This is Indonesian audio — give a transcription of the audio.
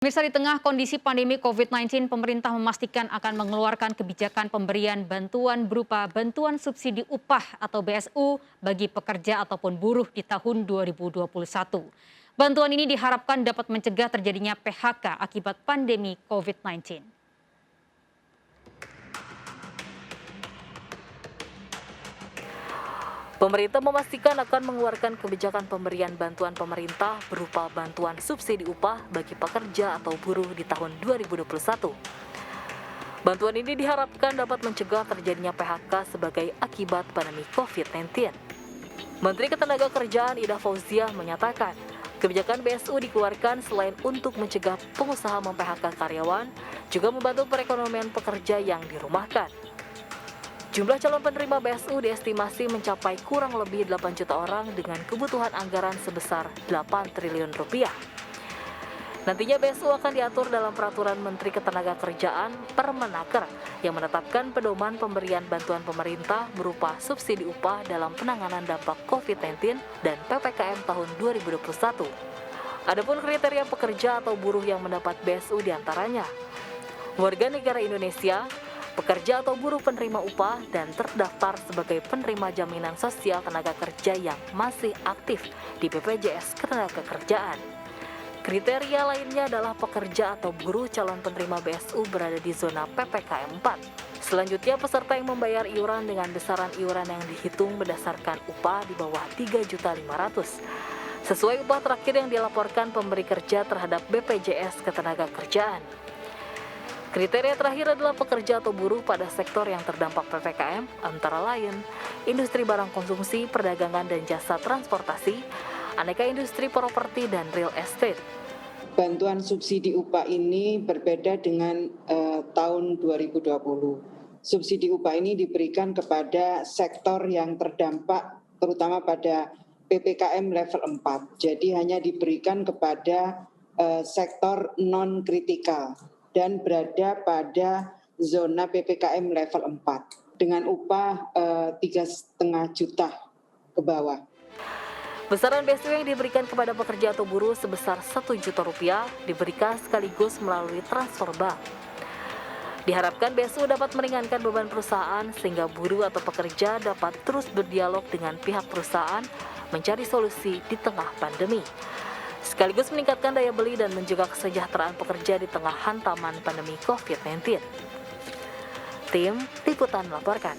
Pemirsa, di tengah kondisi pandemi COVID-19, pemerintah memastikan akan mengeluarkan kebijakan pemberian bantuan berupa bantuan subsidi upah atau BSU bagi pekerja ataupun buruh di tahun 2021. Bantuan ini diharapkan dapat mencegah terjadinya PHK akibat pandemi COVID-19. Pemerintah memastikan akan mengeluarkan kebijakan pemberian bantuan pemerintah berupa bantuan subsidi upah bagi pekerja atau buruh di tahun 2021. Bantuan ini diharapkan dapat mencegah terjadinya PHK sebagai akibat pandemi COVID-19. Menteri Ketenagakerjaan Ida Fauziah menyatakan, kebijakan BSU dikeluarkan selain untuk mencegah pengusaha mem-PHK karyawan, juga membantu perekonomian pekerja yang dirumahkan. Jumlah calon penerima BSU diestimasi mencapai kurang lebih 8 juta orang dengan kebutuhan anggaran sebesar 8 triliun rupiah. Nantinya BSU akan diatur dalam Peraturan Menteri Ketenagakerjaan Permenaker yang menetapkan pedoman pemberian bantuan pemerintah berupa subsidi upah dalam penanganan dampak COVID-19 dan PPKM tahun 2021. Adapun kriteria pekerja atau buruh yang mendapat BSU diantaranya warga negara Indonesia, pekerja atau buruh penerima upah, dan terdaftar sebagai penerima jaminan sosial tenaga kerja yang masih aktif di BPJS Ketenagakerjaan. Kriteria lainnya adalah pekerja atau buruh calon penerima BSU berada di zona PPKM 4. Selanjutnya, peserta yang membayar iuran dengan besaran iuran yang dihitung berdasarkan upah di bawah 3.500.000 sesuai upah terakhir yang dilaporkan pemberi kerja terhadap BPJS Ketenagakerjaan. Kriteria terakhir adalah pekerja atau buruh pada sektor yang terdampak PPKM, antara lain industri barang konsumsi, perdagangan dan jasa transportasi, aneka industri properti dan real estate. Bantuan subsidi upah ini berbeda dengan tahun 2020. Subsidi upah ini diberikan kepada sektor yang terdampak terutama pada PPKM level 4. Jadi hanya diberikan kepada sektor non-kritikal dan berada pada zona PPKM level 4 dengan upah 3,5 juta ke bawah. Besaran BSU yang diberikan kepada pekerja atau buruh sebesar 1 juta rupiah diberikan sekaligus melalui transfer bank. Diharapkan BSU dapat meringankan beban perusahaan sehingga buruh atau pekerja dapat terus berdialog dengan pihak perusahaan mencari solusi di tengah pandemi, sekaligus meningkatkan daya beli dan menjaga kesejahteraan pekerja di tengah hantaman pandemi COVID-19. Tim Liputan melaporkan.